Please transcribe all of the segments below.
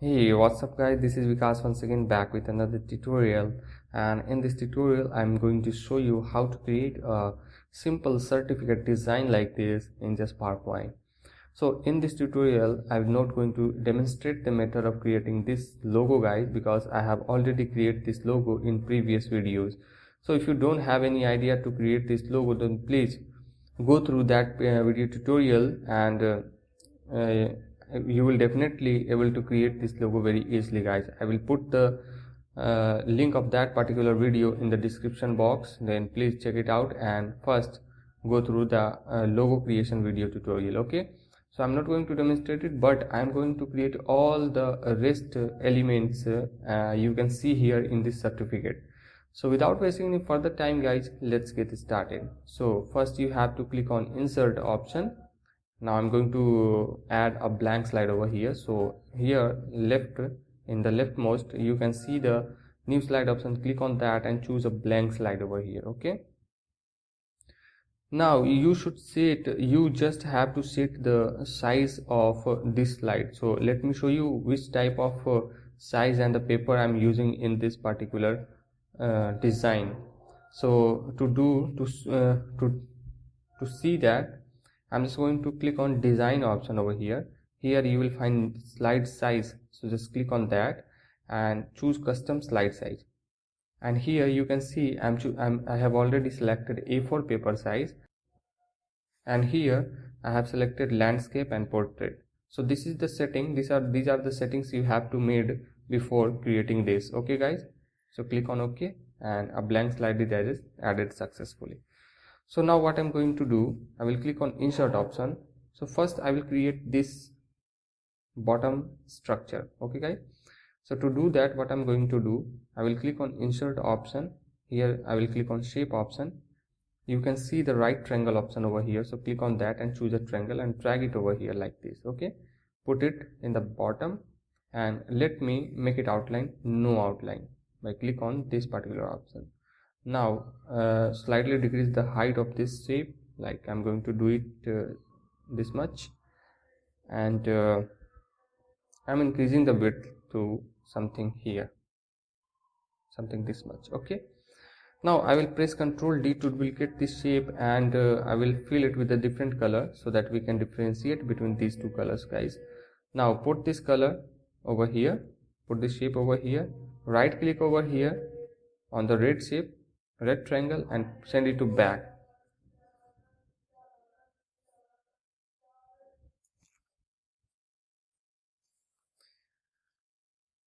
Hey, what's up guys, this is Vikas once again back with another tutorial, and in this tutorial I'm going to show you how to create a simple certificate design like this in just PowerPoint. So in this tutorial I'm not going to demonstrate the method of creating this logo guys, because I have already created this logo in previous videos. So if you don't have any idea to create this logo, then please go through that video tutorial, and uh, you will definitely able to create this logo very easily guys. I will put the link of that particular video in the description box, then please check it out and first go through the logo creation video tutorial. Okay, so I'm not going to demonstrate it, but I'm going to create all the rest elements you can see here in this certificate. So without wasting any further time guys, let's get started. So first you have to click on insert option. Now I'm going to add a blank slide over here. So here left, in the leftmost, you can see the new slide option. Click on that and choose a blank slide over here. Okay, now you just have to set the size of this slide. So let me show you which type of size and the paper I'm using in this particular design. So to see that, I'm just going to click on design option over here. Here you will find slide size, so just click on that and choose custom slide size. And here you can see I have already selected A4 paper size, and here I have selected landscape and portrait. So this is the setting, these are the settings you have to made before creating this. Okay guys, so click on OK and a blank slide is added successfully. So now what I'm going to do, I will click on insert option. So first I will create this bottom structure. Okay guys, so to do that, what I'm going to do, I will click on insert option. Here I will click on shape option. You can see the right triangle option over here, so click on that and choose a triangle and drag it over here like this. Okay, put it in the bottom and let me make it outline, no outline, by click on this particular option. Now slightly decrease the height of this shape, like I'm going to do it this much, and I'm increasing the width to something here, something this much. Okay, now I will press Ctrl D to duplicate this shape, and I will fill it with a different color so that we can differentiate between these two colors guys. Now put this color over here, put this shape over here, right click over here on the red shape, red triangle, and send it to back.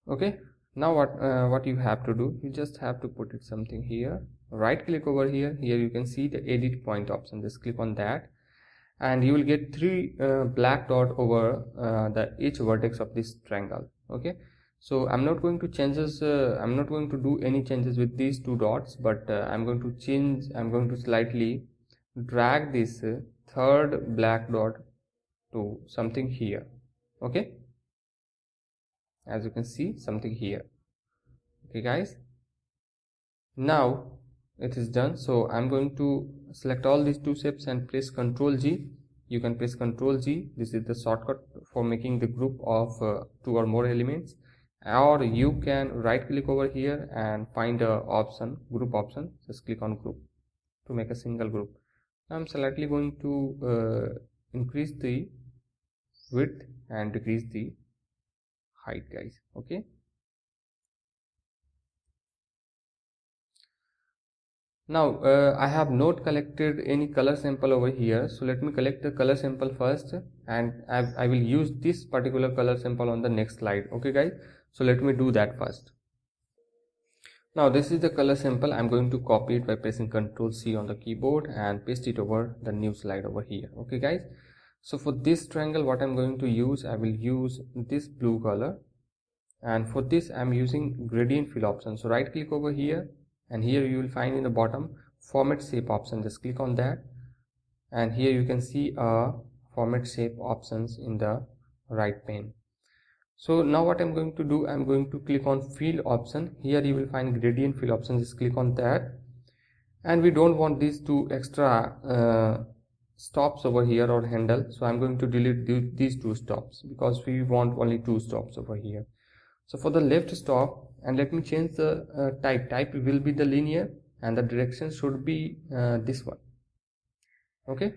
Okay, now what you have to do, you just have to put it something here, right click over here. Here you can see the edit point option, just click on that and you will get three black dot over the each vertex of this triangle. Okay, so I'm not going to do any changes with these two dots, but I'm going to slightly drag this third black dot to something here. Okay, as you can see, something here. Okay guys, now it is done. So I'm going to select all these two shapes and press Ctrl G. You can press Ctrl G, this is the shortcut for making the group of two or more elements, or you can right click over here and find a option, group option, just click on group to make a single group. I'm slightly going to increase the width and decrease the height guys. Okay, now I have not collected any color sample over here, so let me collect the color sample first, and I will use this particular color sample on the next slide. Okay guys, so let me do that first. Now this is the color sample. I'm going to copy it by pressing Ctrl C on the keyboard and paste it over the new slide over here. Okay guys, so for this triangle what I'm going to use, I will use this blue color, and for this I'm using gradient fill option. So right click over here, and here you will find in the bottom format shape option, just click on that, and here you can see format shape options in the right pane. So now what I'm going to do, I'm going to click on fill option. Here you will find gradient fill option, just click on that, and we don't want these two extra stops over here or handle, so I'm going to delete these two stops because we want only two stops over here. So for the left stop, and let me change the type will be the linear and the direction should be this one. Okay,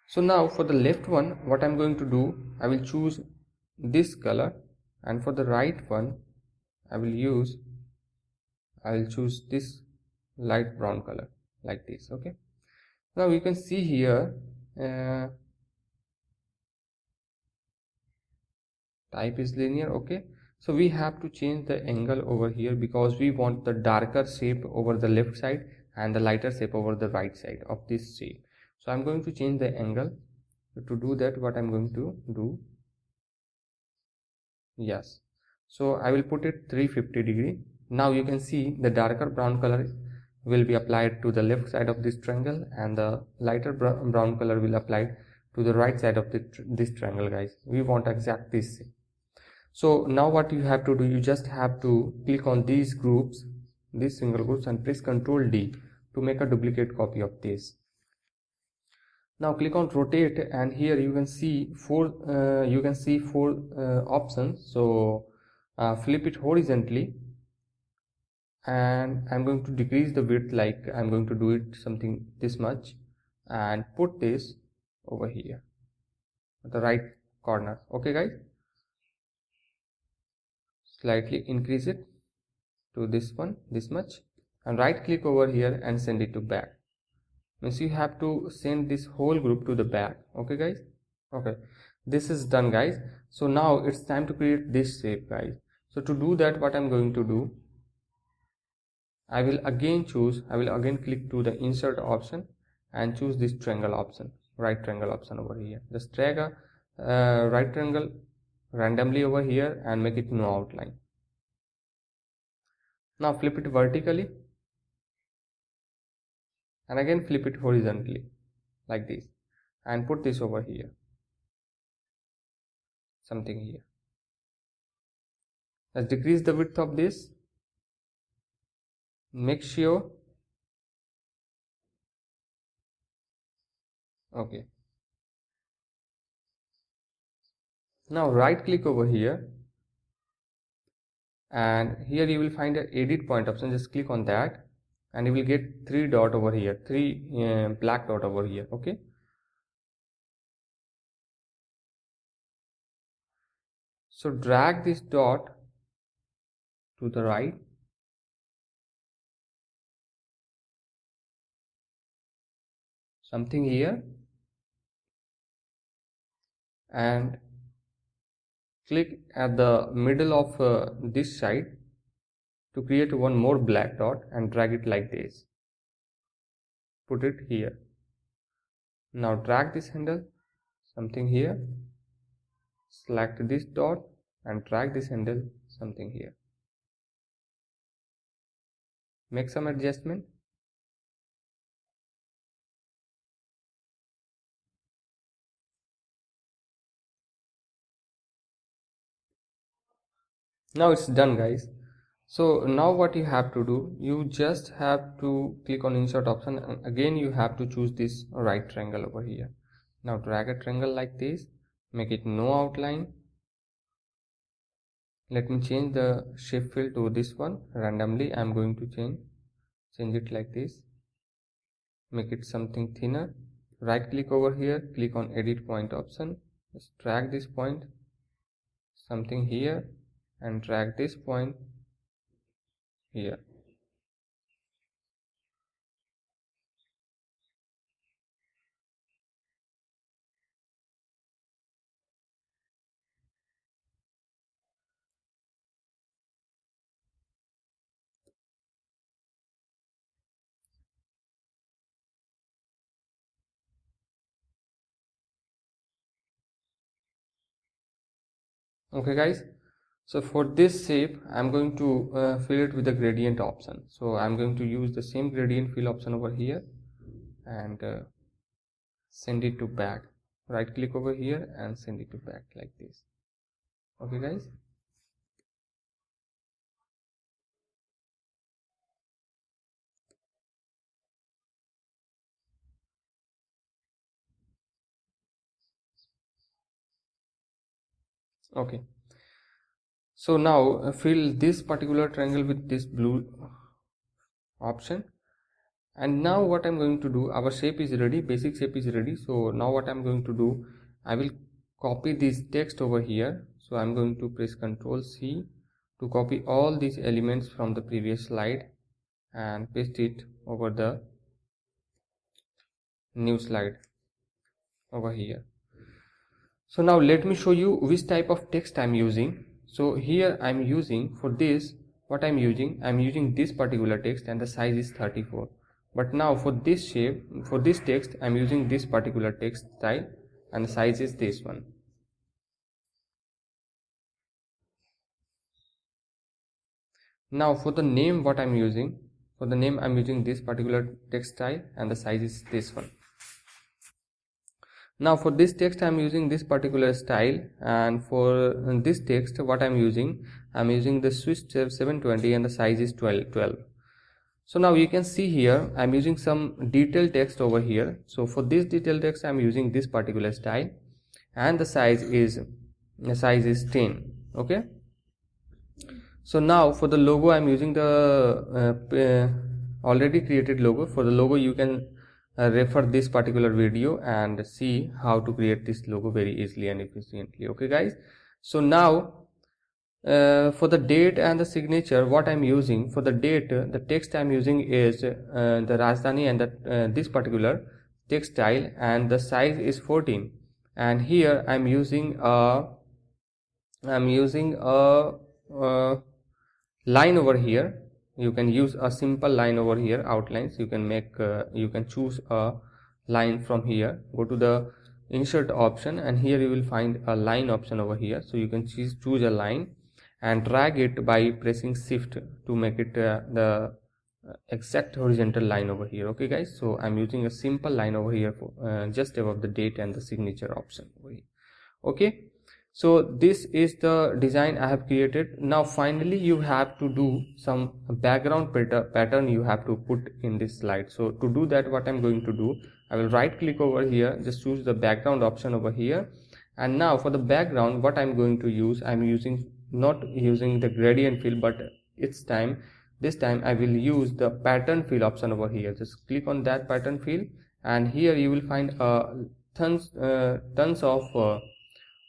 so now for the left one, what I'm going to do, I will choose this color, and for the right one I will choose this light brown color like this. Okay, now you can see here type is linear. Okay, so we have to change the angle over here because we want the darker shape over the left side and the lighter shape over the right side of this shape. So I'm going to change the angle. To do that, what I'm going to do, yes, so I will put it 350-degree. Now you can see the darker brown color will be applied to the left side of this triangle and the lighter brown color will apply to the right side of this triangle, guys. We want exact this. So now what you have to do, you just have to click on these groups, these single groups, and press Ctrl D to make a duplicate copy of this. Now click on rotate, and here you can see four options. So flip it horizontally, and I'm going to decrease the width, like I'm going to do it something this much, and put this over here at the right corner. Okay guys, slightly increase it to this one, this much, and right click over here and send it to back. Means you have to send this whole group to the back. Okay guys, okay, this is done guys. So now it's time to create this shape, guys. So to do that, what I'm going to do, I will again click to the insert option and choose this triangle option, right triangle option over here. Just drag a right triangle randomly over here and make it no outline. Now flip it vertically and again flip it horizontally like this, and put this over here, something here. Let's decrease the width of this. Make sure, okay. Now right click over here, and here you will find an edit point option. Just click on that and you will get three dot over here, three black dot over here. Okay, so drag this dot to the right, something here, and click at the middle of this side to create one more black dot and drag it like this, put it here. Now drag this handle, something here, select this dot and drag this handle, something here. Make some adjustment. Now it's done guys. So now what you have to do, you just have to click on insert option and again you have to choose this right triangle over here. Now drag a triangle like this, make it no outline. Let me change the shape fill to this one randomly. I'm going to change it like this, make it something thinner. Right click over here, click on edit point option, just drag this point something here and drag this point here. Okay guys, so for this shape I'm going to fill it with the gradient option. So I'm going to use the same gradient fill option over here and send it to back. Right click over here and send it to back like this. Okay guys, Okay, so now fill this particular triangle with this blue option. And now what I'm going to do, our shape is ready, basic shape is ready. So now what I'm going to do, I will copy this text over here. So I'm going to press Ctrl C to copy all these elements from the previous slide and paste it over the new slide over here. So now let me show you which type of text I'm using. So here I'm using, for this, what I'm using this particular text and the size is 34. But now for this shape, for this text, I'm using this particular text style and the size is this one. Now for the name, what I'm using, for the name I'm using this particular text style and the size is this one. Now for this text I'm using this particular style, and for this text what I'm using the Swiss 720 and the size is 12. So now you can see here I'm using some detailed text over here. So for this detailed text I'm using this particular style and the size is 10. Okay, so now for the logo I'm using the already created logo. For the logo you can refer this particular video and see how to create this logo very easily and efficiently. Okay guys, so now for the date and the signature, what I'm using, for the date, the text I'm using is the Rajdhani and this particular text style, and the size is 14. And here I'm using a line over here. You can use a simple line over here, outlines. You can make you can choose a line from here. Go to the insert option and here you will find a line option over here. So you can choose a line and drag it by pressing shift to make it the exact horizontal line over here. Okay guys, so I'm using a simple line over here for just above the date and the signature option over here. Okay, so this is the design I have created. Now finally you have to do some background pattern you have to put in this slide. So to do that, what I'm going to do, I will right click over here, just choose the background option over here, and now for the background what I'm going to use, I'm not using the gradient fill, but this time I will use the pattern fill option over here. Just click on that pattern fill and here you will find tons of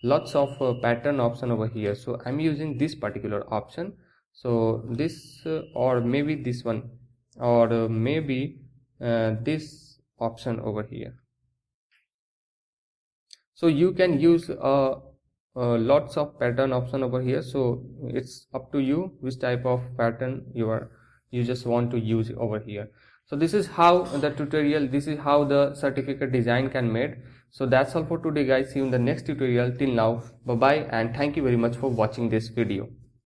lots of pattern option over here. So I'm using this particular option. So this or maybe this one, or maybe this option over here. So you can use lots of pattern option over here. So it's up to you which type of pattern you just want to use over here. So this is how the tutorial, this is how the certificate design can made. So that's all for today guys. See you in the next tutorial. Till now, bye bye and thank you very much for watching this video.